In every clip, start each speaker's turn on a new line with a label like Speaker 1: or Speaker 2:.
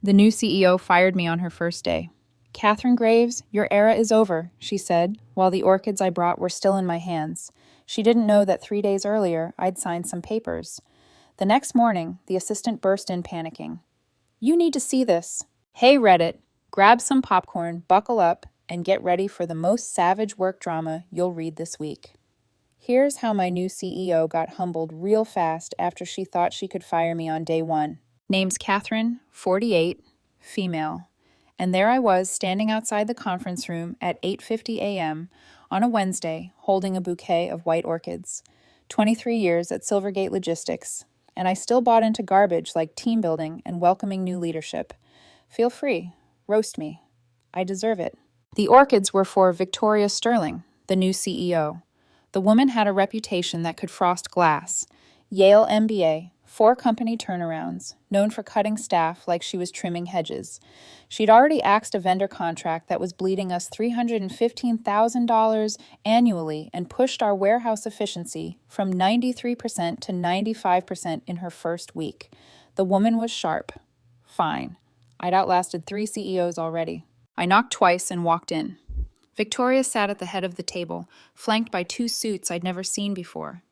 Speaker 1: The new CEO fired me on her first day. "Katherine Graves, your era is over," she said, while the orchids I brought were still in my hands. She didn't know that 3 days earlier I'd signed some papers. The next morning, the assistant burst in panicking. "You need to see this. Hey, Reddit, grab some popcorn, buckle up, and get ready for the most savage work drama you'll read this week." Here's how my new CEO got humbled real fast after she thought she could fire me on day one. Name's Katherine, 48, female. And there I was standing outside the conference room at 8:50 a.m. on a Wednesday holding a bouquet of white orchids. 23 years at Silvergate Logistics, and I still bought into garbage like team building and welcoming new leadership. Feel free, roast me. I deserve it. The orchids were for Victoria Sterling, the new CEO. The woman had a reputation that could frost glass. Yale MBA, 4 company turnarounds, known for cutting staff like she was trimming hedges. She'd already axed a vendor contract that was bleeding us $315,000 annually and pushed our warehouse efficiency from 93% to 95% in her first week. The woman was sharp. Fine. I'd outlasted 3 CEOs already. I knocked twice and walked in. Victoria sat at the head of the table, flanked by 2 suits I'd never seen before.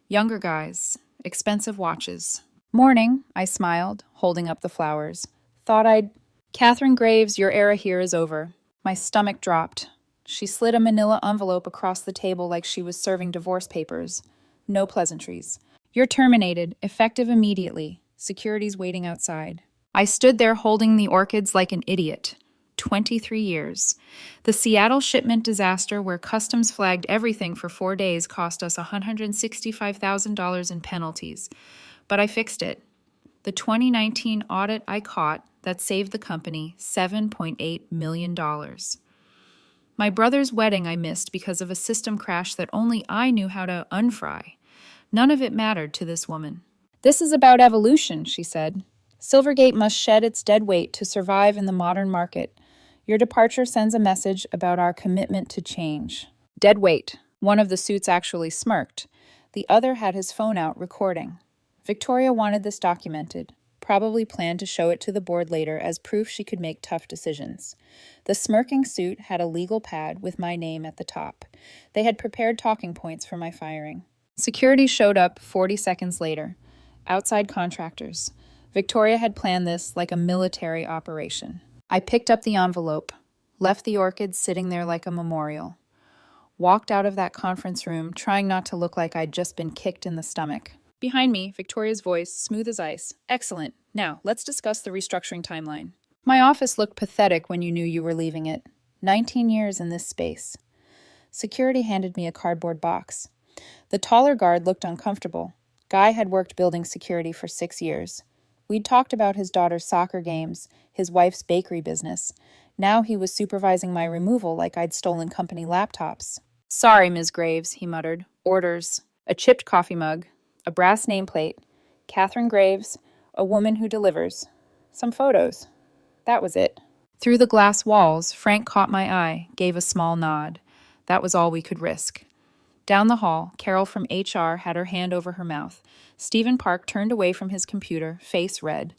Speaker 1: Younger guys, expensive watches. "Morning," I smiled, holding up the flowers. "Katherine Graves, your era here is over." My stomach dropped. She slid a manila envelope across the table like she was serving divorce papers. No pleasantries. "You're terminated, effective immediately. Security's waiting outside." I stood there holding the orchids like an idiot. 23 years. The Seattle shipment disaster where customs flagged everything for 4 days cost us $165,000 in penalties. But I fixed it. The 2019 audit I caught that saved the company $7.8 million. My brother's wedding I missed because of a system crash that only I knew how to unfry. None of it mattered to this woman. "This is about evolution," she said. "Silvergate must shed its dead weight to survive in the modern market. Your departure sends a message about our commitment to change." Dead weight. One of the suits actually smirked. The other had his phone out recording. Victoria wanted this documented, probably planned to show it to the board later as proof she could make tough decisions. The smirking suit had a legal pad with my name at the top. They had prepared talking points for my firing. Security showed up 40 seconds later. Outside contractors. Victoria had planned this like a military operation. I picked up the envelope, left the orchids sitting there like a memorial, walked out of that conference room trying not to look like I'd just been kicked in the stomach. Behind me, Victoria's voice, smooth as ice. "Excellent. Now, let's discuss the restructuring timeline." My office looked pathetic when you knew you were leaving it. 19 years in this space. Security handed me a cardboard box. The taller guard looked uncomfortable. Guy had worked building security for 6 years. We'd talked about his daughter's soccer games, his wife's bakery business. Now he was supervising my removal like I'd stolen company laptops. "Sorry, Ms. Graves," he muttered. "Orders. A chipped coffee mug. A brass nameplate. Katherine Graves, a woman who delivers. Some photos." That was it. Through the glass walls, Frank caught my eye, gave a small nod. That was all we could risk. Down the hall, Carol from HR had her hand over her mouth. Stephen Park turned away from his computer, face red.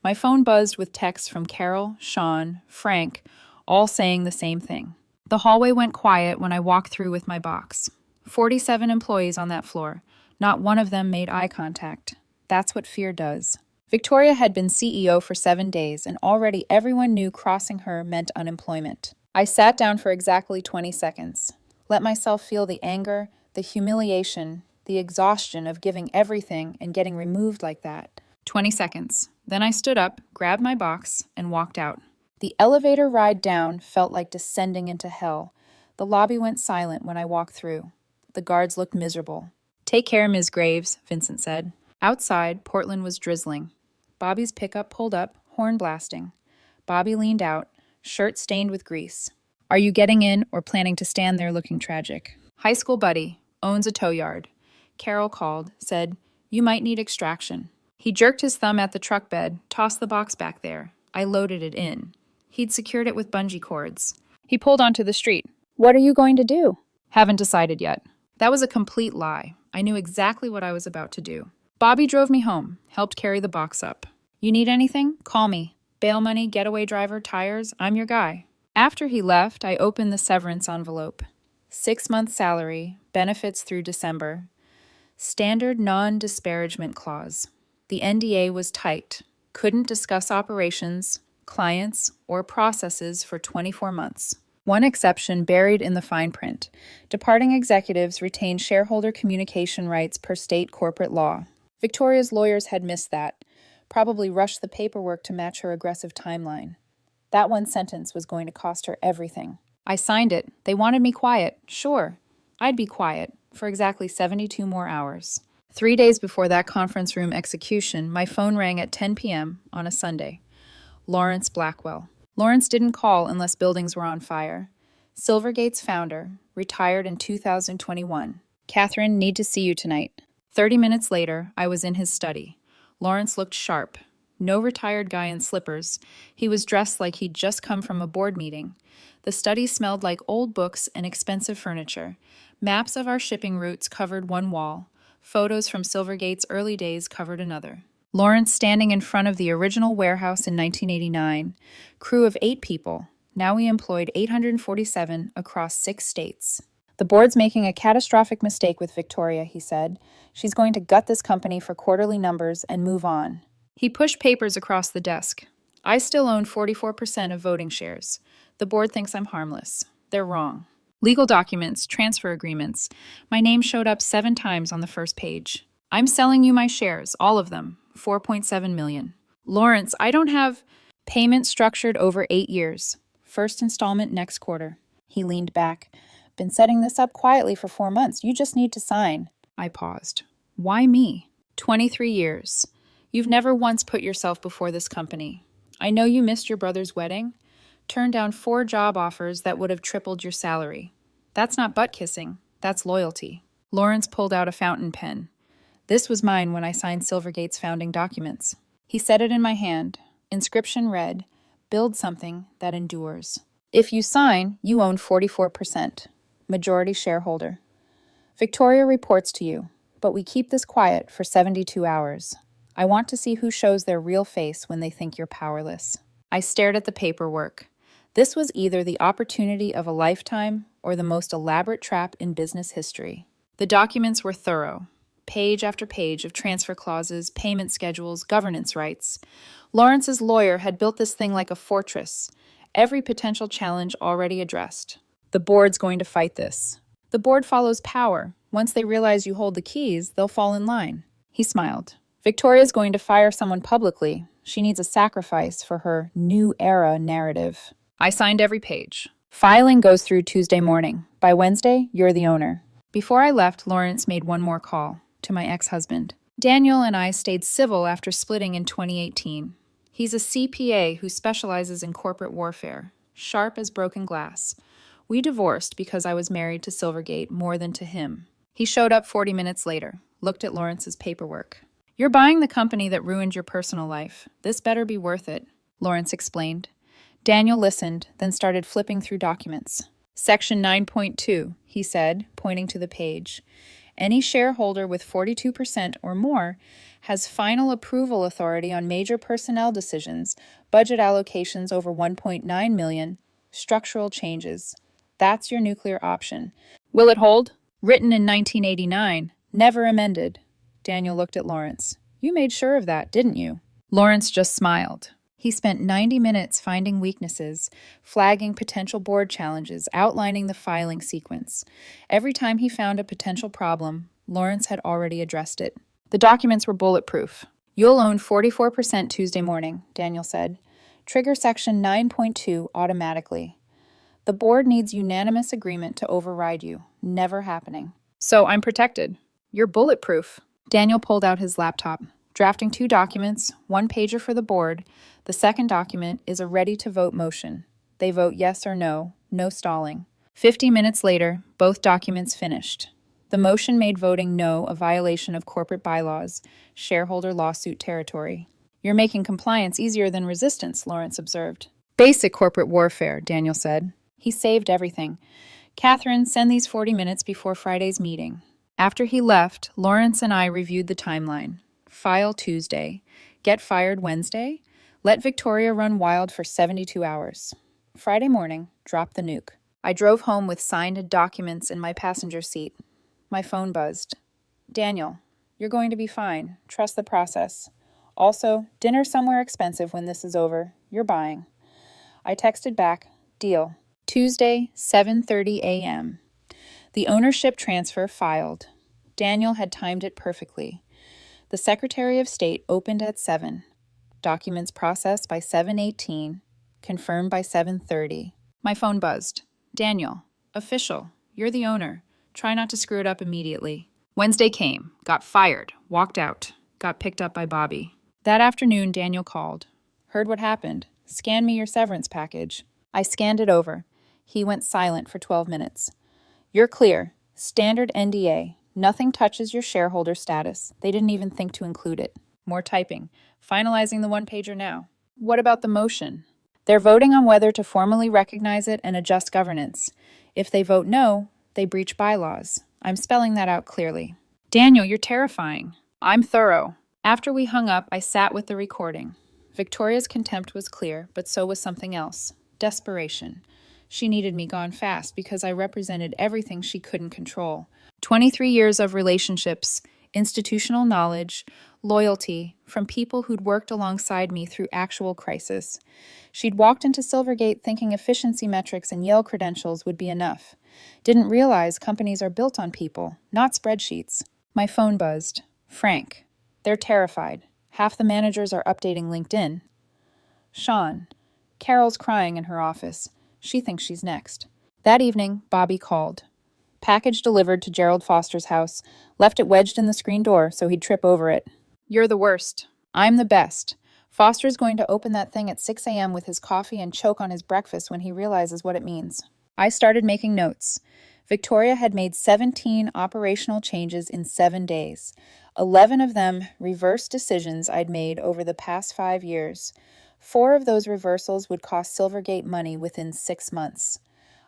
Speaker 1: My phone buzzed with texts from Carol, Sean, Frank, all saying the same thing. The hallway went quiet when I walked through with my box. 47 employees on that floor. Not one of them made eye contact. That's what fear does. Victoria had been CEO for 7 days, and already everyone knew crossing her meant unemployment. I sat down for exactly 20 seconds. Let myself feel the anger, the humiliation, the exhaustion of giving everything and getting removed like that. 20 seconds. Then I stood up, grabbed my box, and walked out. The elevator ride down felt like descending into hell. The lobby went silent when I walked through. The guards looked miserable. "Take care, Ms. Graves," Vincent said. Outside, Portland was drizzling. Bobby's pickup pulled up, horn blasting. Bobby leaned out, shirt stained with grease. "Are you getting in or planning to stand there looking tragic?" "High school buddy, owns a tow yard." Carol called, said, "You might need extraction." He jerked his thumb at the truck bed, tossed the box back there. I loaded it in. He'd secured it with bungee cords. He pulled onto the street. "What are you going to do?" "Haven't decided yet." That was a complete lie. I knew exactly what I was about to do. Bobby drove me home, helped carry the box up. "You need anything? Call me." Bail money, getaway driver, tires, I'm your guy. After he left, I opened the severance envelope. 6-month salary, benefits through December. Standard non-disparagement clause. The NDA was tight. Couldn't discuss operations, clients, or processes for 24 months. One exception buried in the fine print. Departing executives retain shareholder communication rights per state corporate law. Victoria's lawyers had missed that, probably rushed the paperwork to match her aggressive timeline. That one sentence was going to cost her everything. I signed it. They wanted me quiet. Sure, I'd be quiet for exactly 72 more hours. 3 days before that conference room execution, my phone rang at 10 p.m. on a Sunday. Lawrence Blackwell. Lawrence didn't call unless buildings were on fire. Silvergate's founder, retired in 2021. Katherine, need to see you tonight. 30 minutes later, I was in his study. Lawrence looked sharp. No retired guy in slippers. He was dressed like he'd just come from a board meeting. The study smelled like old books and expensive furniture. Maps of our shipping routes covered one wall. Photos from Silvergate's early days covered another. Lawrence standing in front of the original warehouse in 1989. Crew of 8 people. Now we employed 847 across 6 states. The board's making a catastrophic mistake with Victoria, he said. She's going to gut this company for quarterly numbers and move on. He pushed papers across the desk. I still own 44% of voting shares. The board thinks I'm harmless. They're wrong. Legal documents, transfer agreements. My name showed up 7 times on the first page. I'm selling you my shares, all of them, $4.7 million. Lawrence, I don't have payment structured over 8 years. First installment next quarter. He leaned back. Been setting this up quietly for 4 months. You just need to sign. I paused. Why me? 23 years. You've never once put yourself before this company. I know you missed your brother's wedding. Turned down 4 job offers that would have tripled your salary. That's not butt kissing. That's loyalty. Lawrence pulled out a fountain pen. This was mine when I signed Silvergate's founding documents. He set it in my hand. Inscription read, "Build something that endures." If you sign, you own 44%. Majority shareholder. Victoria reports to you, but we keep this quiet for 72 hours. I want to see who shows their real face when they think you're powerless. I stared at the paperwork. This was either the opportunity of a lifetime or the most elaborate trap in business history. The documents were thorough. Page after page of transfer clauses, payment schedules, governance rights. Lawrence's lawyer had built this thing like a fortress. Every potential challenge already addressed. The board's going to fight this. The board follows power. Once they realize you hold the keys, they'll fall in line. He smiled. Victoria's going to fire someone publicly. She needs a sacrifice for her new era narrative. I signed every page. Filing goes through Tuesday morning. By Wednesday, you're the owner. Before I left, Lawrence made one more call to my ex-husband. Daniel and I stayed civil after splitting in 2018. He's a CPA who specializes in corporate warfare, sharp as broken glass. We divorced because I was married to Silvergate more than to him. He showed up 40 minutes later, looked at Lawrence's paperwork. You're buying the company that ruined your personal life. This better be worth it, Lawrence explained. Daniel listened, then started flipping through documents. Section 9.2, he said, pointing to the page. Any shareholder with 42% or more has final approval authority on major personnel decisions, budget allocations over $1.9 million, structural changes. That's your nuclear option. Will it hold? Written in 1989, never amended. Daniel looked at Lawrence. You made sure of that, didn't you? Lawrence just smiled. He spent 90 minutes finding weaknesses, flagging potential board challenges, outlining the filing sequence. Every time he found a potential problem, Lawrence had already addressed it. The documents were bulletproof. You'll own 44% Tuesday morning, Daniel said. Trigger Section 9.2 automatically. The board needs unanimous agreement to override you. Never happening. So I'm protected. You're bulletproof. Daniel pulled out his laptop. Drafting 2 documents, 1 pager for the board. The second document is a ready-to-vote motion. They vote yes or no, no stalling. 50 minutes later, both documents finished. The motion made voting no a violation of corporate bylaws, shareholder lawsuit territory. You're making compliance easier than resistance, Lawrence observed. Basic corporate warfare, Daniel said. He saved everything. Katherine, send these 40 minutes before Friday's meeting. After he left, Lawrence and I reviewed the timeline. File Tuesday. Get fired Wednesday? Let Victoria run wild for 72 hours. Friday morning, drop the nuke. I drove home with signed documents in my passenger seat. My phone buzzed. Daniel, you're going to be fine. Trust the process. Also, dinner somewhere expensive when this is over. You're buying. I texted back, deal. Tuesday, 7:30 a.m. The ownership transfer filed. Daniel had timed it perfectly. The Secretary of State opened at 7. Documents processed by 7:18. Confirmed by 7:30. My phone buzzed. Daniel, official. You're the owner. Try not to screw it up immediately. Wednesday came. Got fired. Walked out. Got picked up by Bobby. That afternoon, Daniel called. Heard what happened. Scan me your severance package. I scanned it over. He went silent for 12 minutes. You're clear. Standard NDA. Nothing touches your shareholder status. They didn't even think to include it. More typing. Finalizing the one-pager now. What about the motion? They're voting on whether to formally recognize it and adjust governance. If they vote no, they breach bylaws. I'm spelling that out clearly. Daniel, you're terrifying. I'm thorough. After we hung up, I sat with the recording. Victoria's contempt was clear, but so was something else. Desperation. She needed me gone fast because I represented everything she couldn't control. 23 years of relationships, institutional knowledge, loyalty from people who'd worked alongside me through actual crisis. She'd walked into Silvergate thinking efficiency metrics and Yale credentials would be enough. Didn't realize companies are built on people, not spreadsheets. My phone buzzed. Frank. They're terrified. Half the managers are updating LinkedIn. Sean. Carol's crying in her office. She thinks she's next. That evening, Bobby called. Package delivered to Gerald Foster's house. Left it wedged in the screen door so he'd trip over it. You're the worst. I'm the best. Foster's going to open that thing at 6 a.m. with his coffee and choke on his breakfast when he realizes what it means. I started making notes. Victoria had made 17 operational changes in 7 days. 11 of them reverse decisions I'd made over the past 5 years. 4 of those reversals would cost Silvergate money within 6 months.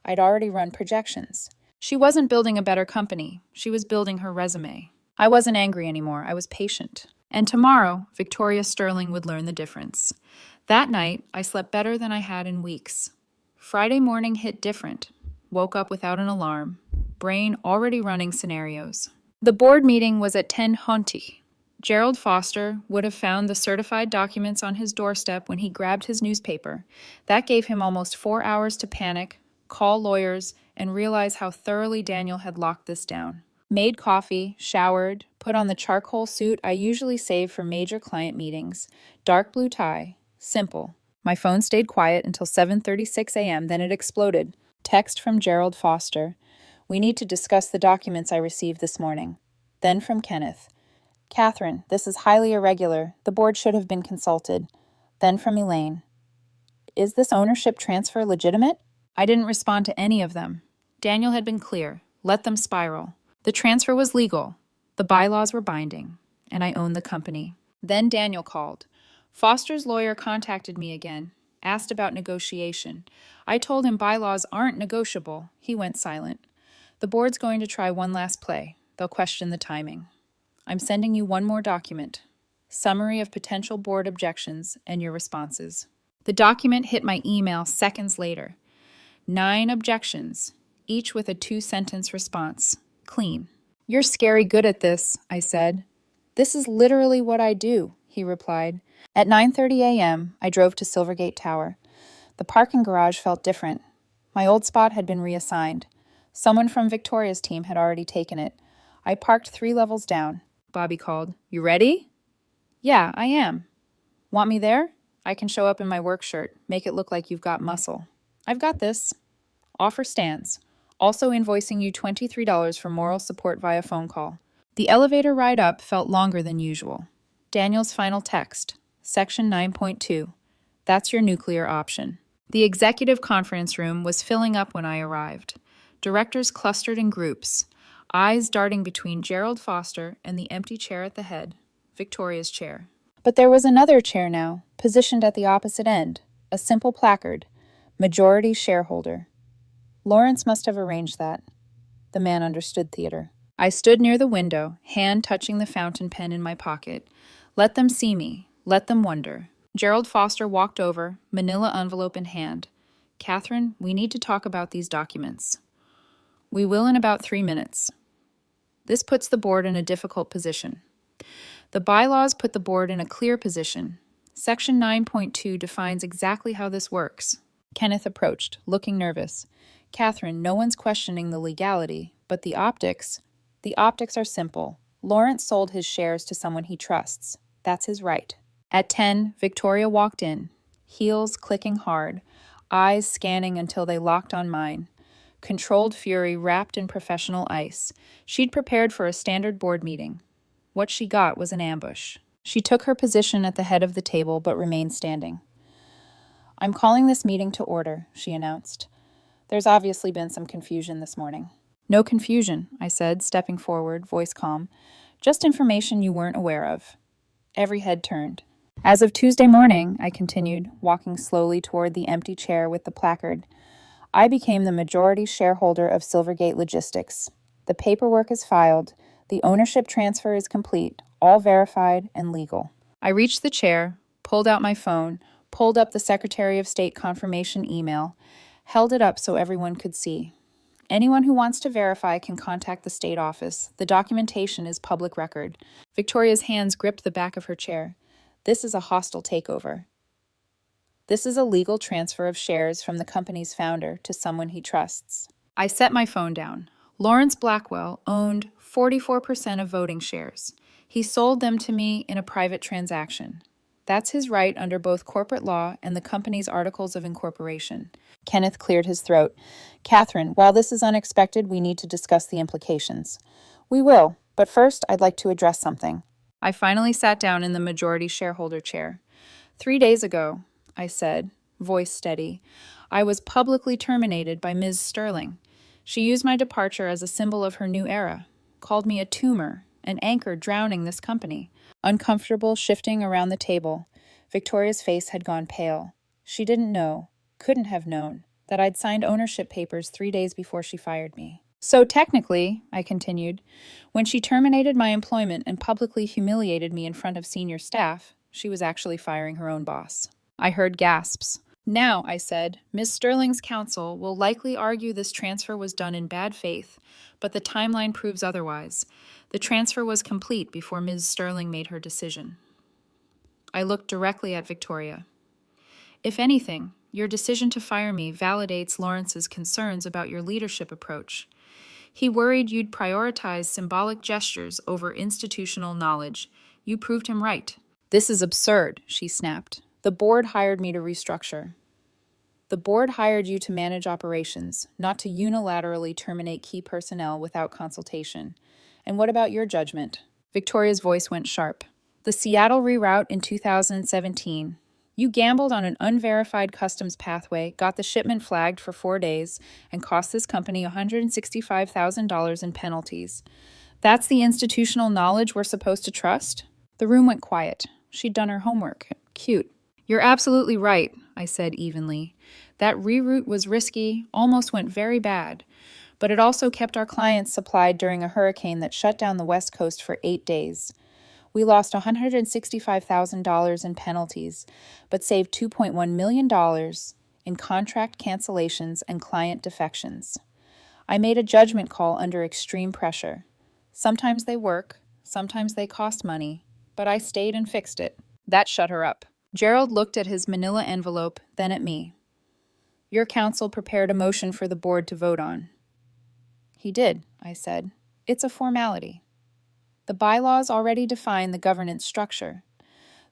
Speaker 1: I'd already run projections. She wasn't building a better company. She was building her resume. I wasn't angry anymore. I was patient. And tomorrow, Victoria Sterling would learn the difference. That night, I slept better than I had in weeks. Friday morning hit different. Woke up without an alarm. Brain already running scenarios. The board meeting was at 10:20. Gerald Foster would have found the certified documents on his doorstep when he grabbed his newspaper. That gave him almost 4 hours to panic, call lawyers, and realize how thoroughly Daniel had locked this down. Made coffee, showered, put on the charcoal suit I usually save for major client meetings. Dark blue tie. Simple. My phone stayed quiet until 7:36 a.m., then it exploded. Text from Gerald Foster. We need to discuss the documents I received this morning. Then from Kenneth. Katherine, this is highly irregular. The board should have been consulted. Then from Elaine. Is this ownership transfer legitimate? I didn't respond to any of them. Daniel had been clear. Let them spiral. The transfer was legal. The bylaws were binding. And I owned the company. Then Daniel called. Foster's lawyer contacted me again. Asked about negotiation. I told him bylaws aren't negotiable. He went silent. The board's going to try one last play. They'll question the timing. I'm sending you one more document. Summary of potential board objections and your responses. The document hit my email seconds later. 9 objections, each with a 2-sentence response. Clean. You're scary good at this, I said. This is literally what I do, he replied. At 9:30 a.m., I drove to Silvergate Tower. The parking garage felt different. My old spot had been reassigned. Someone from Victoria's team had already taken it. I parked 3 levels down. Bobby called. You ready? Yeah, I am. Want me there? I can show up in my work shirt. Make it look like you've got muscle. I've got this. Offer stands. Also invoicing you $23 for moral support via phone call. The elevator ride up felt longer than usual. Daniel's final text. Section 9.2. That's your nuclear option. The executive conference room was filling up when I arrived. Directors clustered in groups. Eyes darting between Gerald Foster and the empty chair at the head, Victoria's chair. But there was another chair now, positioned at the opposite end, a simple placard, majority shareholder. Lawrence must have arranged that. The man understood theater. I stood near the window, hand touching the fountain pen in my pocket. Let them see me, let them wonder. Gerald Foster walked over, manila envelope in hand. Katherine, we need to talk about these documents. We will in about 3 minutes. This puts the board in a difficult position. The bylaws put the board in a clear position. Section 9.2 defines exactly how this works. Kenneth approached, looking nervous. Katherine, no one's questioning the legality, but the optics are simple. Lawrence sold his shares to someone he trusts. That's his right. At 10, Victoria walked in, heels clicking hard, eyes scanning until they locked on mine. Controlled fury wrapped in professional ice. She'd prepared for a standard board meeting. What she got was an ambush. She took her position at the head of the table but remained standing. I'm calling this meeting to order, she announced. There's obviously been some confusion this morning. No confusion, I said, stepping forward, voice calm. Just information you weren't aware of. Every head turned. As of Tuesday morning, I continued, walking slowly toward the empty chair with the placard, I became the majority shareholder of Silvergate Logistics. The paperwork is filed. The ownership transfer is complete, all verified and legal. I reached the chair, pulled out my phone, pulled up the Secretary of State confirmation email, held it up so everyone could see. Anyone who wants to verify can contact the state office. The documentation is public record. Victoria's hands gripped the back of her chair. This is a hostile takeover. This is a legal transfer of shares from the company's founder to someone he trusts. I set my phone down. Lawrence Blackwell owned 44% of voting shares. He sold them to me in a private transaction. That's his right under both corporate law and the company's articles of incorporation. Kenneth cleared his throat. Katherine, while this is unexpected, we need to discuss the implications. We will, but first I'd like to address something. I finally sat down in the majority shareholder chair. 3 days ago, I said, voice steady, I was publicly terminated by Ms. Sterling. She used my departure as a symbol of her new era, called me a tumor, an anchor drowning this company. Uncomfortable, shifting around the table, Victoria's face had gone pale. She didn't know, couldn't have known, that I'd signed ownership papers 3 days before she fired me. So technically, I continued, when she terminated my employment and publicly humiliated me in front of senior staff, she was actually firing her own boss. I heard gasps. Now, I said, Ms. Sterling's counsel will likely argue this transfer was done in bad faith, but the timeline proves otherwise. The transfer was complete before Ms. Sterling made her decision. I looked directly at Victoria. If anything, your decision to fire me validates Lawrence's concerns about your leadership approach. He worried you'd prioritize symbolic gestures over institutional knowledge. You proved him right. This is absurd, she snapped. The board hired me to restructure. The board hired you to manage operations, not to unilaterally terminate key personnel without consultation. And what about your judgment? Victoria's voice went sharp. The Seattle reroute in 2017. You gambled on an unverified customs pathway, got the shipment flagged for 4 days, and cost this company $165,000 in penalties. That's the institutional knowledge we're supposed to trust? The room went quiet. She'd done her homework. Cute. You're absolutely right, I said evenly. That reroute was risky, almost went very bad, but it also kept our clients supplied during a hurricane that shut down the West Coast for 8 days. We lost $165,000 in penalties, but saved $2.1 million in contract cancellations and client defections. I made a judgment call under extreme pressure. Sometimes they work, sometimes they cost money, but I stayed and fixed it. That shut her up. Gerald looked at his manila envelope, then at me. Your counsel prepared a motion for the board to vote on. He did, I said. It's a formality. The bylaws already define the governance structure.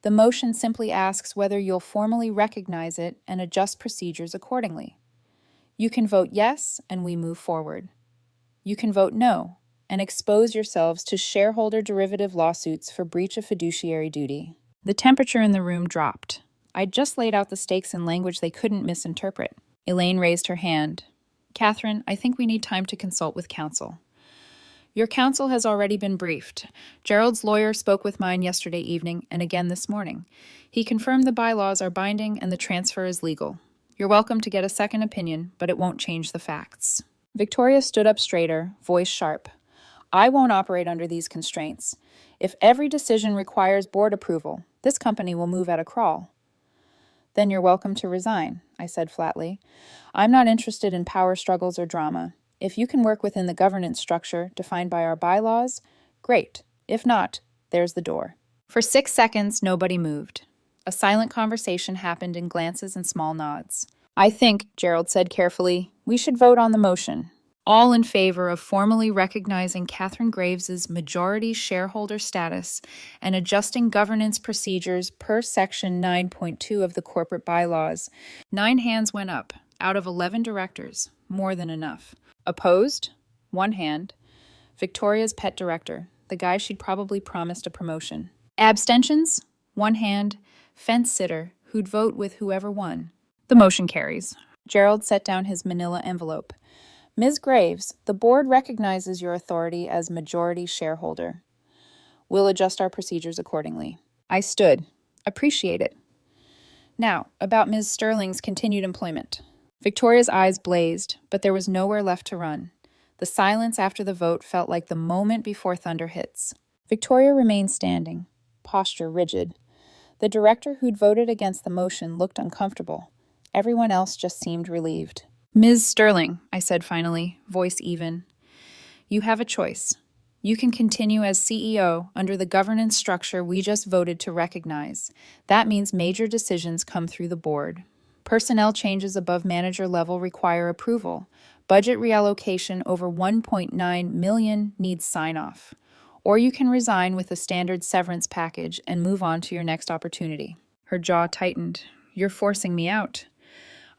Speaker 1: The motion simply asks whether you'll formally recognize it and adjust procedures accordingly. You can vote yes, and we move forward. You can vote no, and expose yourselves to shareholder derivative lawsuits for breach of fiduciary duty. The temperature in the room dropped. I'd just laid out the stakes in language they couldn't misinterpret. Elaine raised her hand. Katherine, I think we need time to consult with counsel. Your counsel has already been briefed. Gerald's lawyer spoke with mine yesterday evening and again this morning. He confirmed the bylaws are binding and the transfer is legal. You're welcome to get a second opinion, but it won't change the facts. Victoria stood up straighter, voice sharp. I won't operate under these constraints. If every decision requires board approval, this company will move at a crawl. Then you're welcome to resign, I said flatly. I'm not interested in power struggles or drama. If you can work within the governance structure defined by our bylaws, great. If not, there's the door. For 6 seconds, nobody moved. A silent conversation happened in glances and small nods. I think, Gerald said carefully, we should vote on the motion. All in favor of formally recognizing Katherine Graves's majority shareholder status and adjusting governance procedures per Section 9.2 of the corporate bylaws. 9 hands went up, out of 11 directors, more than enough. Opposed? 1 hand. Victoria's pet director, the guy she'd probably promised a promotion. Abstentions? 1 hand. Fence sitter, who'd vote with whoever won. The motion carries. Gerald set down his manila envelope. Ms. Graves, the board recognizes your authority as majority shareholder. We'll adjust our procedures accordingly. I stood. Appreciate it. Now, about Ms. Sterling's continued employment. Victoria's eyes blazed, but there was nowhere left to run. The silence after the vote felt like the moment before thunder hits. Victoria remained standing, posture rigid. The director who'd voted against the motion looked uncomfortable. Everyone else just seemed relieved. Ms. Sterling, I said finally, voice even. You have a choice. You can continue as CEO under the governance structure we just voted to recognize. That means major decisions come through the board. Personnel changes above manager level require approval. Budget reallocation over $1.9 million needs sign-off. Or you can resign with a standard severance package and move on to your next opportunity. Her jaw tightened. You're forcing me out.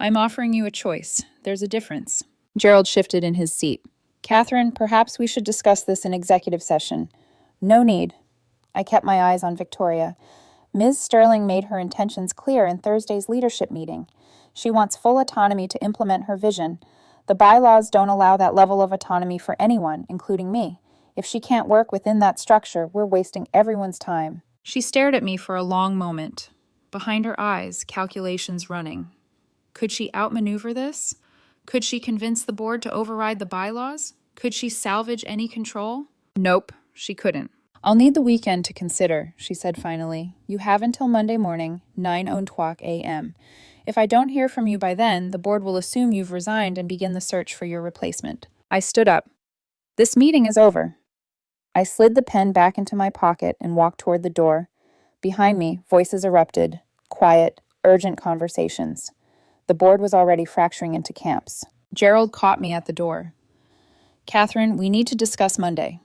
Speaker 1: I'm offering you a choice. There's a difference. Gerald shifted in his seat. Katherine, perhaps we should discuss this in executive session. No need. I kept my eyes on Victoria. Ms. Sterling made her intentions clear in Thursday's leadership meeting. She wants full autonomy to implement her vision. The bylaws don't allow that level of autonomy for anyone, including me. If she can't work within that structure, we're wasting everyone's time. She stared at me for a long moment. Behind her eyes, calculations running. Could she outmaneuver this? Could she convince the board to override the bylaws? Could she salvage any control? Nope, she couldn't. I'll need the weekend to consider, she said finally. You have until Monday morning, 9:00 a.m. If I don't hear from you by then, the board will assume you've resigned and begin the search for your replacement. I stood up. This meeting is over. I slid the pen back into my pocket and walked toward the door. Behind me, voices erupted. Quiet, urgent conversations. The board was already fracturing into camps. Gerald caught me at the door. Katherine, we need to discuss Monday.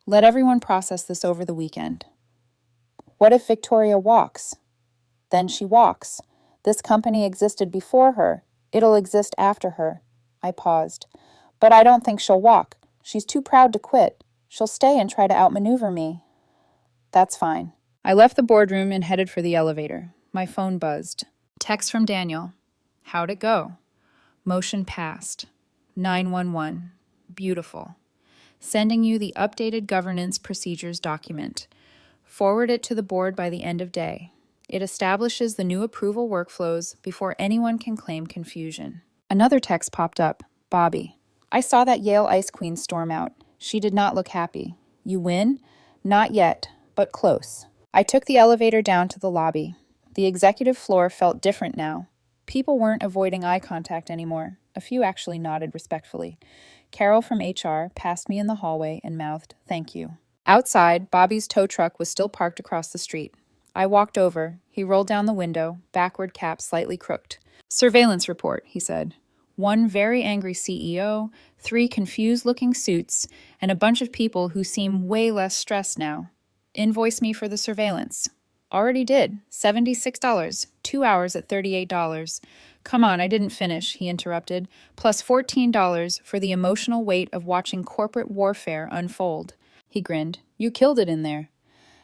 Speaker 1: Let everyone process this over the weekend. What if Victoria walks? Then she walks. This company existed before her. It'll exist after her. I paused. But I don't think she'll walk. She's too proud to quit. She'll stay and try to outmaneuver me. That's fine. I left the boardroom and headed for the elevator. My phone buzzed. Text from Daniel. How'd it go? Motion passed. 911. Beautiful. Sending you the updated governance procedures document. Forward it to the board by the end of day. It establishes the new approval workflows before anyone can claim confusion. Another text popped up. Bobby. I saw that Yale Ice Queen storm out. She did not look happy. You win? Not yet, but close. I took the elevator down to the lobby. The executive floor felt different now. People weren't avoiding eye contact anymore. A few actually nodded respectfully. Carol from HR passed me in the hallway and mouthed, "Thank you." Outside, Bobby's tow truck was still parked across the street. I walked over. He rolled down the window, backward cap slightly crooked. "Surveillance report," he said. 1 very angry CEO, 3 confused-looking suits, and a bunch of people who seem way less stressed now. Invoice me for the surveillance. Already did. $76. 2 hours at $38. Come on, I didn't finish, he interrupted. Plus $14 for the emotional weight of watching corporate warfare unfold. He grinned. You killed it in there.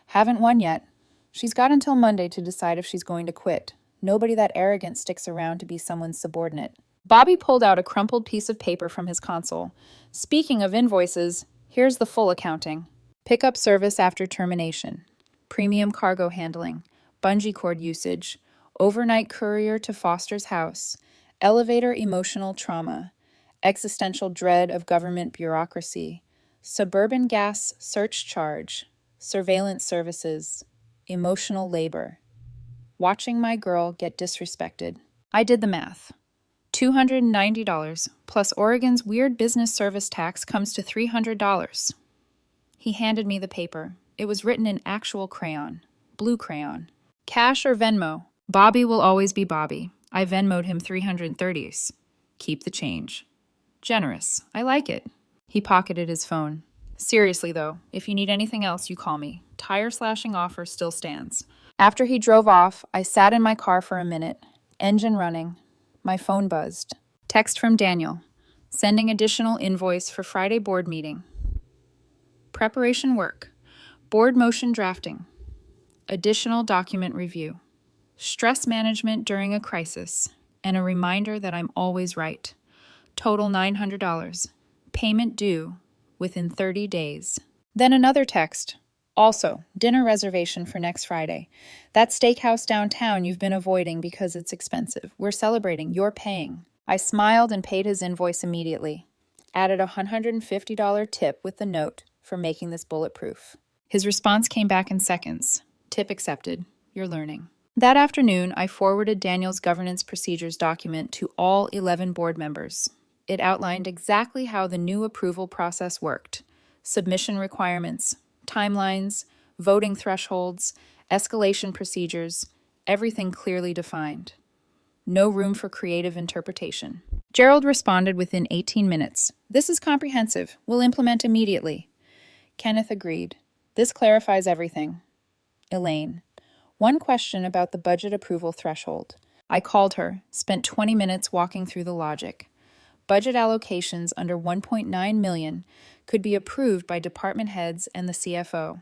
Speaker 1: Haven't won yet. She's got until Monday to decide if she's going to quit. Nobody that arrogant sticks around to be someone's subordinate. Bobby pulled out a crumpled piece of paper from his console. Speaking of invoices, here's the full accounting. Pickup service after termination. Premium cargo handling. Bungee cord usage. Overnight courier to Foster's house. Elevator emotional trauma. Existential dread of government bureaucracy. Suburban gas search charge. Surveillance services. Emotional labor. watching my girl get disrespected. I did the math. $290 plus Oregon's weird business service tax comes to $300. He handed me the paper. It was written in actual crayon, blue crayon. Cash or Venmo? Bobby will always be Bobby. I Venmo'd him 330s. Keep the change. Generous. I like it. He pocketed his phone. Seriously, though, if you need anything else, you call me. Tire slashing offer still stands. After he drove off, I sat in my car for a minute. Engine running. My phone buzzed. Text from Daniel. Sending additional invoice for Friday board meeting. Preparation work. Board motion drafting. Additional document review. Stress management during a crisis. And a reminder that I'm always right. Total $900. Payment due within 30 days. Then another text. Also, dinner reservation for next Friday. That steakhouse downtown you've been avoiding because it's expensive. We're celebrating. You're paying. I smiled and paid his invoice immediately. Added a $150 tip with the note for making this bulletproof. His response came back in seconds. Tip accepted. You're learning. That afternoon, I forwarded Daniel's governance procedures document to all 11 board members. It outlined exactly how the new approval process worked. Submission requirements, timelines, voting thresholds, escalation procedures, everything clearly defined. No room for creative interpretation. Gerald responded within 18 minutes. This is comprehensive. We'll implement immediately. Kenneth agreed. This clarifies everything. Elaine. One question about the budget approval threshold. I called her, spent 20 minutes walking through the logic. Budget allocations under $1.9 million could be approved by department heads and the CFO.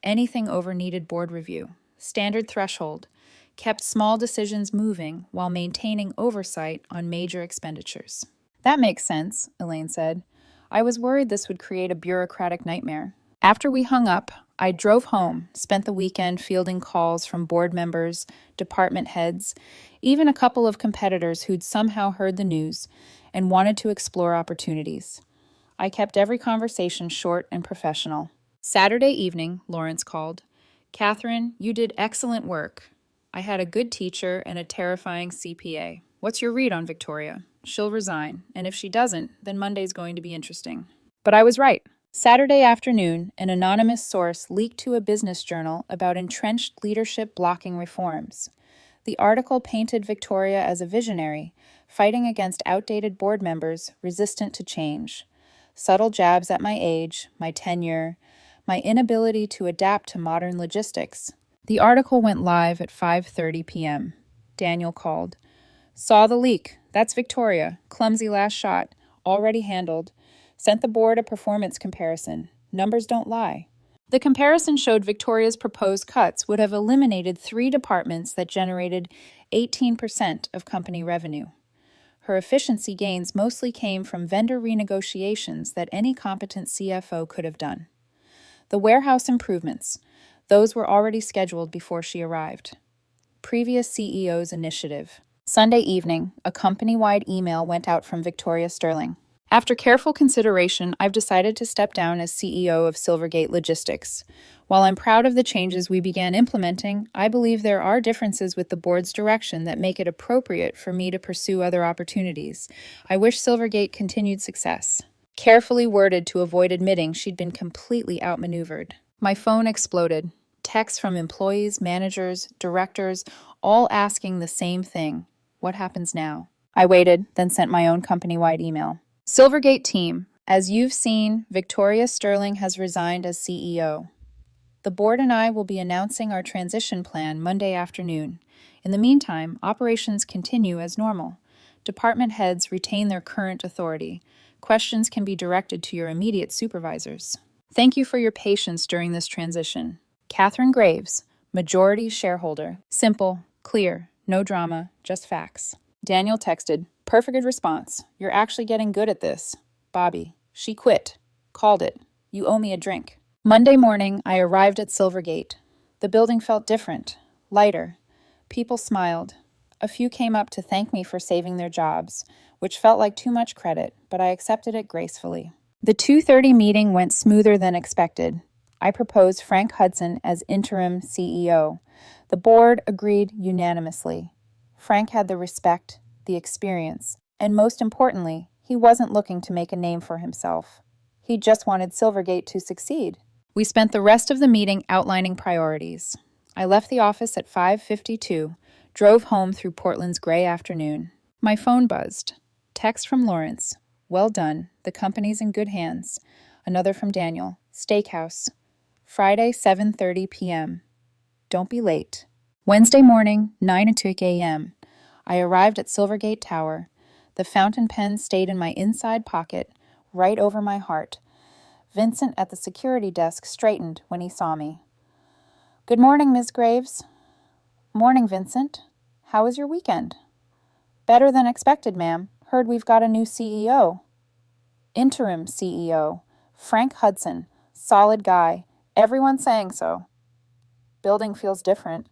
Speaker 1: Anything over needed board review. Standard threshold. Kept small decisions moving while maintaining oversight on major expenditures. That makes sense, Elaine said. I was worried this would create a bureaucratic nightmare. After we hung up, I drove home, spent the weekend fielding calls from board members, department heads, even a couple of competitors who'd somehow heard the news and wanted to explore opportunities. I kept every conversation short and professional. Saturday evening, Lawrence called. Katherine, you did excellent work. I had a good teacher and a terrifying CPA. What's your read on Victoria? She'll resign, and if she doesn't, then Monday's going to be interesting. But I was right. Saturday afternoon, an anonymous source leaked to a business journal about entrenched leadership blocking reforms. The article painted Victoria as a visionary, fighting against outdated board members resistant to change. Subtle jabs at my age, my tenure, my inability to adapt to modern logistics. The article went live at 5:30 p.m. Daniel called. Saw the leak. That's Victoria. Clumsy last shot. Already handled. Sent the board a performance comparison. Numbers don't lie. The comparison showed Victoria's proposed cuts would have eliminated 3 departments that generated 18% of company revenue. Her efficiency gains mostly came from vendor renegotiations that any competent CFO could have done. The warehouse improvements. Those were already scheduled before she arrived. Previous CEO's initiative. Sunday evening, a company-wide email went out from Victoria Sterling. After careful consideration, I've decided to step down as CEO of Silvergate Logistics. While I'm proud of the changes we began implementing, I believe there are differences with the board's direction that make it appropriate for me to pursue other opportunities. I wish Silvergate continued success. Carefully worded to avoid admitting she'd been completely outmaneuvered. My phone exploded. Texts from employees, managers, directors, all asking the same thing. What happens now? I waited, then sent my own company-wide email. Silvergate team, as you've seen, Victoria Sterling has resigned as CEO. The board and I will be announcing our transition plan Monday afternoon. In the meantime, operations continue as normal. Department heads retain their current authority. Questions can be directed to your immediate supervisors. Thank you for your patience during this transition. Katherine Graves, majority shareholder. Simple, clear, no drama, just facts. Daniel texted, perfect response. You're actually getting good at this. Bobby, she quit. Called it. You owe me a drink. Monday morning, I arrived at Silvergate. The building felt different, lighter. People smiled. A few came up to thank me for saving their jobs, which felt like too much credit, but I accepted it gracefully. The 2:30 meeting went smoother than expected. I proposed Frank Hudson as interim CEO. The board agreed unanimously. Frank had the respect, the experience, and most importantly, he wasn't looking to make a name for himself. He just wanted Silvergate to succeed. We spent the rest of the meeting outlining priorities. I left the office at 5:52, drove home through Portland's gray afternoon. My phone buzzed. Text from Lawrence. Well done. The company's in good hands. Another from Daniel. Steakhouse. Friday, 7:30 p.m. Don't be late. Wednesday morning, 9:00 a.m. I arrived at Silvergate Tower. The fountain pen stayed in my inside pocket, right over my heart. Vincent at the security desk straightened when he saw me. Good morning, Ms. Graves. Morning, Vincent. How was your weekend? Better than expected, ma'am. Heard we've got a new CEO. Interim CEO. Frank Hudson. Solid guy. Everyone's saying so. Building feels different.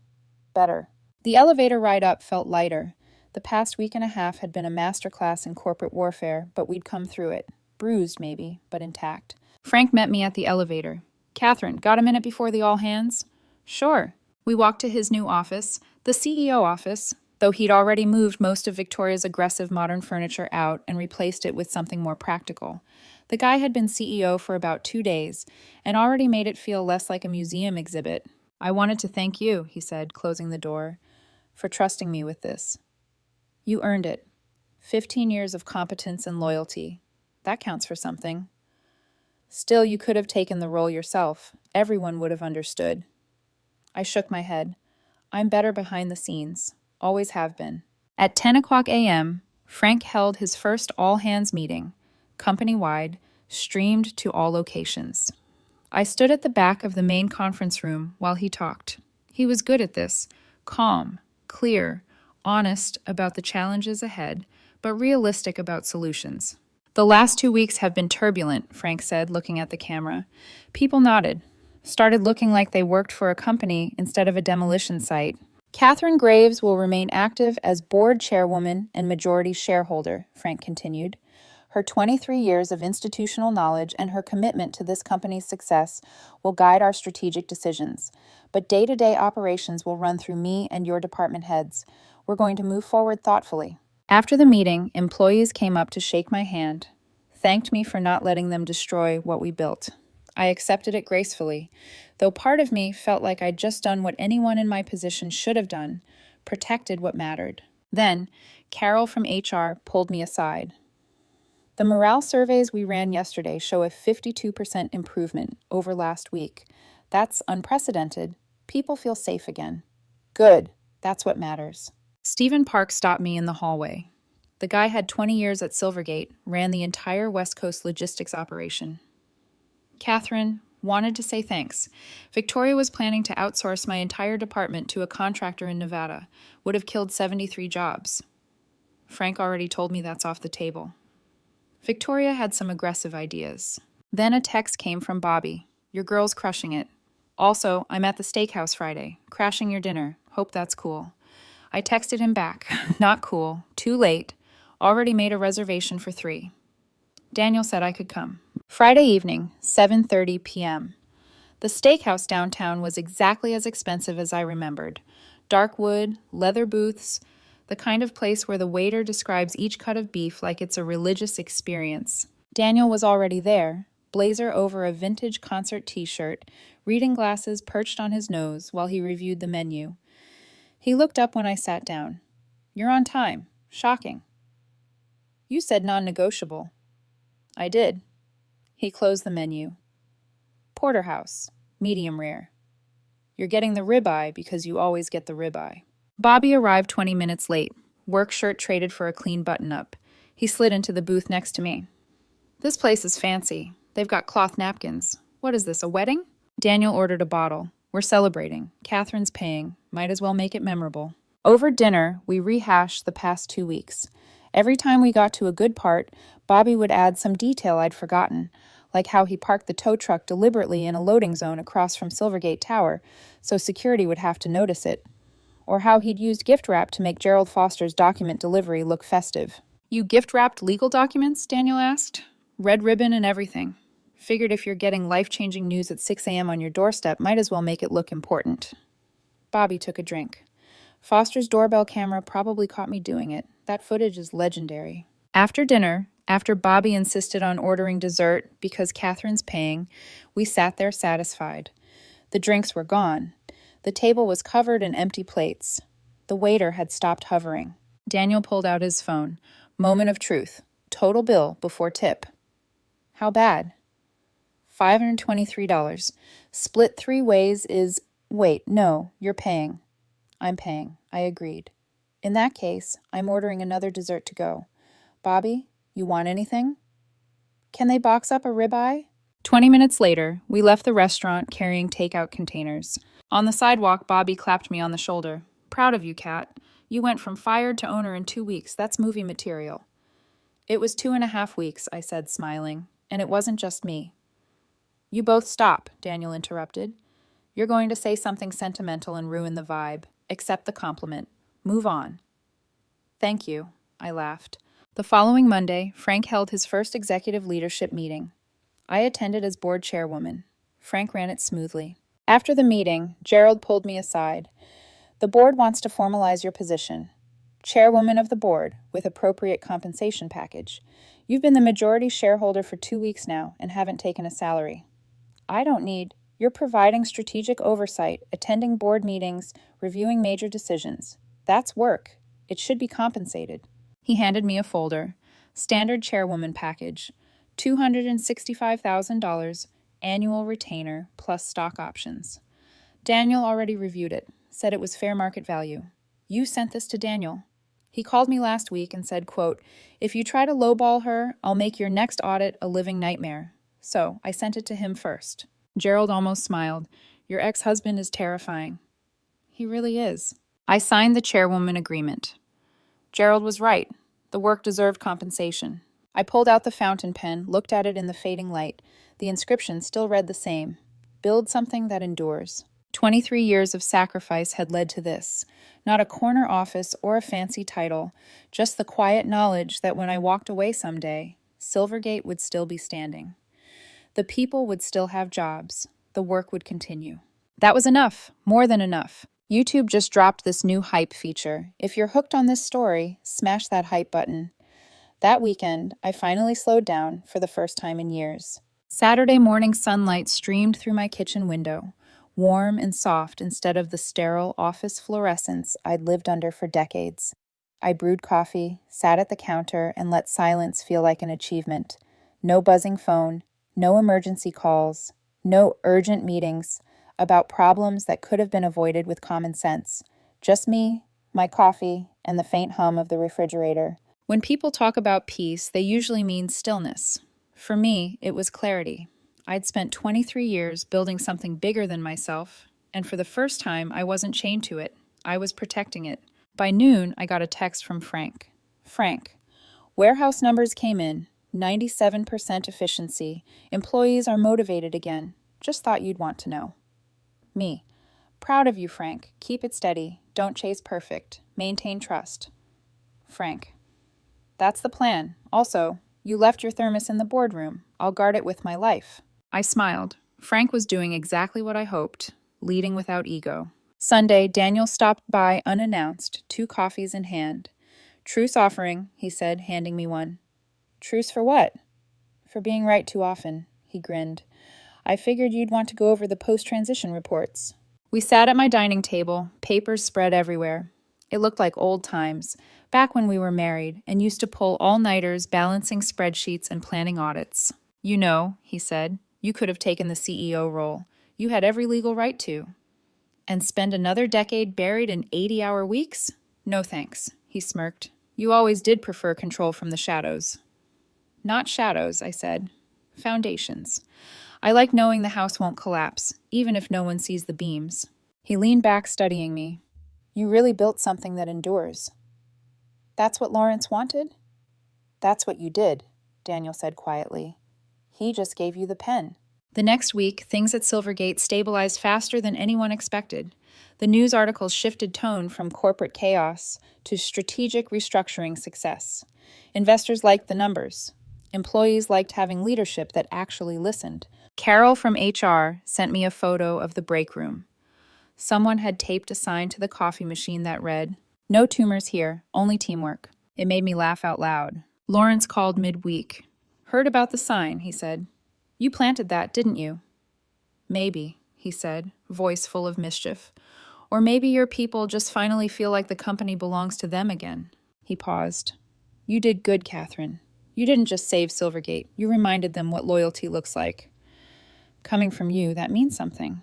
Speaker 1: Better. The elevator ride up felt lighter. The past week and a half had been a masterclass in corporate warfare, but we'd come through it. Bruised, maybe, but intact. Frank met me at the elevator. Katherine, got a minute before the all hands? Sure. We walked to his new office, the CEO office, though he'd already moved most of Victoria's aggressive modern furniture out and replaced it with something more practical. The guy had been CEO for about 2 days and already made it feel less like a museum exhibit. I wanted to thank you, he said, closing the door, for trusting me with this. You earned it. 15 years of competence and loyalty. That counts for something. Still, you could have taken the role yourself. Everyone would have understood. I shook my head. I'm better behind the scenes. Always have been. At 10:00 a.m., Frank held his first all-hands meeting, company-wide, streamed to all locations. I stood at the back of the main conference room while he talked. He was good at this, calm, clear, honest about the challenges ahead, but realistic about solutions. The last 2 weeks have been turbulent, Frank said, looking at the camera. People nodded, started looking like they worked for a company instead of a demolition site. Katherine Graves will remain active as board chairwoman and majority shareholder, Frank continued. Her 23 years of institutional knowledge and her commitment to this company's success will guide our strategic decisions, but day-to-day operations will run through me and your department heads. We're going to move forward thoughtfully. After the meeting, employees came up to shake my hand, thanked me for not letting them destroy what we built. I accepted it gracefully, though part of me felt like I'd just done what anyone in my position should have done, protected what mattered. Then, Carol from HR pulled me aside. The morale surveys we ran yesterday show a 52% improvement over last week. That's unprecedented. People feel safe again. Good. That's what matters. Stephen Park stopped me in the hallway. The guy had 20 years at Silvergate, ran the entire West Coast logistics operation. Katherine, wanted to say thanks. Victoria was planning to outsource my entire department to a contractor in Nevada. Would have killed 73 jobs. Frank already told me that's off the table. Victoria had some aggressive ideas. Then a text came from Bobby. Your girl's crushing it. Also, I'm at the steakhouse Friday, crashing your dinner. Hope that's cool. I texted him back. Not cool. Too late. Already made a reservation for 3. Daniel said I could come. Friday evening, 7:30 p.m. The steakhouse downtown was exactly as expensive as I remembered. Dark wood, leather booths, the kind of place where the waiter describes each cut of beef like it's a religious experience. Daniel was already there, blazer over a vintage concert t-shirt, reading glasses perched on his nose while he reviewed the menu. He looked up when I sat down. You're on time. Shocking. You said non-negotiable. I did. He closed the menu. Porterhouse, medium rare. You're getting the ribeye because you always get the ribeye. Bobby arrived 20 minutes late, work shirt traded for a clean button-up. He slid into the booth next to me. This place is fancy. They've got cloth napkins. What is this, a wedding? Daniel ordered a bottle. We're celebrating. Katherine's paying. Might as well make it memorable. Over dinner, we rehashed the past 2 weeks. Every time we got to a good part, Bobby would add some detail I'd forgotten, like how he parked the tow truck deliberately in a loading zone across from Silvergate Tower, so security would have to notice it. Or how he'd used gift wrap to make Gerald Foster's document delivery look festive. You gift-wrapped legal documents? Daniel asked. Red ribbon and everything. Figured if you're getting life-changing news at 6 a.m. on your doorstep, might as well make it look important. Bobby took a drink. Foster's doorbell camera probably caught me doing it. That footage is legendary. After dinner, after Bobby insisted on ordering dessert because Katherine's paying, we sat there satisfied. The drinks were gone. The table was covered in empty plates. The waiter had stopped hovering. Daniel pulled out his phone. Moment of truth. Total bill before tip. How bad? $523. Split 3 ways is... Wait, no, you're paying. I'm paying. I agreed. In that case, I'm ordering another dessert to go. Bobby, you want anything? Can they box up a ribeye? 20 minutes later, we left the restaurant carrying takeout containers. On the sidewalk, Bobby clapped me on the shoulder. Proud of you, Kat. You went from fired to owner in 2 weeks. That's movie material. It was 2.5 weeks, I said, smiling. And it wasn't just me. You both stop, Daniel interrupted. You're going to say something sentimental and ruin the vibe. Accept the compliment. Move on. Thank you, I laughed. The following Monday, Frank held his first executive leadership meeting. I attended as board chairwoman. Frank ran it smoothly. After the meeting, Gerald pulled me aside. The board wants to formalize your position. Chairwoman of the board, with appropriate compensation package. You've been the majority shareholder for 2 weeks now and haven't taken a salary. I don't need... You're providing strategic oversight, attending board meetings, reviewing major decisions. That's work. It should be compensated. He handed me a folder. Standard chairwoman package. $265,000, annual retainer, plus stock options. Daniel already reviewed it, said it was fair market value. You sent this to Daniel. He called me last week and said, quote, if you try to lowball her, I'll make your next audit a living nightmare. So I sent it to him first. Gerald almost smiled. Your ex-husband is terrifying. He really is. I signed the chairwoman agreement. Gerald was right. The work deserved compensation. I pulled out the fountain pen, looked at it in the fading light. The inscription still read the same. Build something that endures. 23 years of sacrifice had led to this. Not a corner office or a fancy title, just the quiet knowledge that when I walked away someday, Silvergate would still be standing. The people would still have jobs. The work would continue. That was enough, more than enough. YouTube just dropped this new hype feature. If you're hooked on this story, smash that hype button. That weekend, I finally slowed down for the first time in years. Saturday morning sunlight streamed through my kitchen window, warm and soft instead of the sterile office fluorescence I'd lived under for decades. I brewed coffee, sat at the counter, and let silence feel like an achievement. No buzzing phone, no emergency calls, no urgent meetings about problems that could have been avoided with common sense. Just me, my coffee, and the faint hum of the refrigerator. When people talk about peace, they usually mean stillness. For me, it was clarity. I'd spent 23 years building something bigger than myself, and for the first time, I wasn't chained to it. I was protecting it. By noon, I got a text from Frank. Frank, warehouse numbers came in. 97% efficiency. Employees are motivated again. Just thought you'd want to know. Me. Proud of you, Frank. Keep it steady. Don't chase perfect. Maintain trust. Frank. That's the plan. Also, you left your thermos in the boardroom. I'll guard it with my life. I smiled. Frank was doing exactly what I hoped, leading without ego. Sunday, Daniel stopped by unannounced, 2 coffees in hand. Truce offering, he said, handing me one. Truce for what? For being right too often, he grinned. I figured you'd want to go over the post-transition reports. We sat at my dining table, papers spread everywhere. It looked like old times, back when we were married and used to pull all-nighters balancing spreadsheets and planning audits. You know, he said, you could have taken the CEO role. You had every legal right to. And spend another decade buried in 80-hour weeks? No thanks, he smirked. You always did prefer control from the shadows. Not shadows, I said. Foundations. I like knowing the house won't collapse, even if no one sees the beams. He leaned back, studying me. You really built something that endures. That's what Lawrence wanted? That's what you did, Daniel said quietly. He just gave you the pen. The next week, things at Silvergate stabilized faster than anyone expected. The news articles shifted tone from corporate chaos to strategic restructuring success. Investors liked the numbers. Employees liked having leadership that actually listened. Carol from HR sent me a photo of the break room. Someone had taped a sign to the coffee machine that read, "No tumors here, only teamwork." It made me laugh out loud. Lawrence called midweek. "Heard about the sign," he said. "You planted that, didn't you?" "Maybe," he said, voice full of mischief. "Or maybe your people just finally feel like the company belongs to them again." He paused. "You did good, Katherine. You didn't just save Silvergate. You reminded them what loyalty looks like. Coming from you, that means something."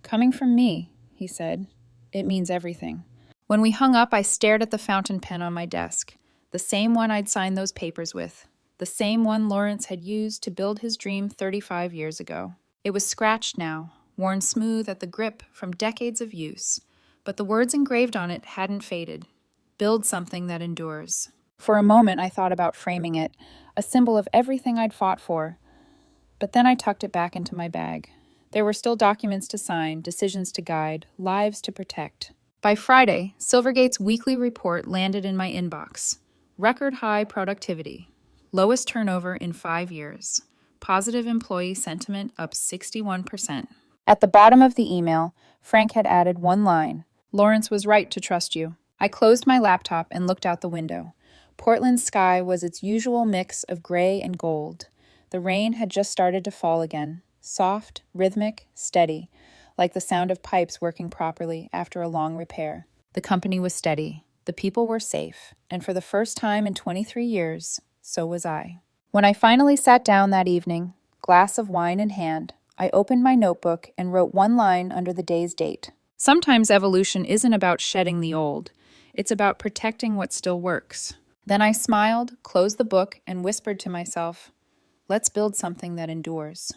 Speaker 1: "Coming from me," he said, "it means everything." When we hung up, I stared at the fountain pen on my desk, the same one I'd signed those papers with, the same one Lawrence had used to build his dream 35 years ago. It was scratched now, worn smooth at the grip from decades of use, but the words engraved on it hadn't faded. Build something that endures. For a moment, I thought about framing it, a symbol of everything I'd fought for, but then I tucked it back into my bag. There were still documents to sign, decisions to guide, lives to protect. By Friday, Silvergate's weekly report landed in my inbox. Record high productivity. Lowest turnover in 5 years. Positive employee sentiment up 61%. At the bottom of the email, Frank had added one line. "Lawrence was right to trust you." I closed my laptop and looked out the window. Portland's sky was its usual mix of gray and gold. The rain had just started to fall again. Soft, rhythmic, steady, like the sound of pipes working properly after a long repair. The company was steady. The people were safe. And for the first time in 23 years, so was I. When I finally sat down that evening, glass of wine in hand, I opened my notebook and wrote one line under the day's date. Sometimes evolution isn't about shedding the old. It's about protecting what still works. Then I smiled, closed the book, and whispered to myself, "Let's build something that endures."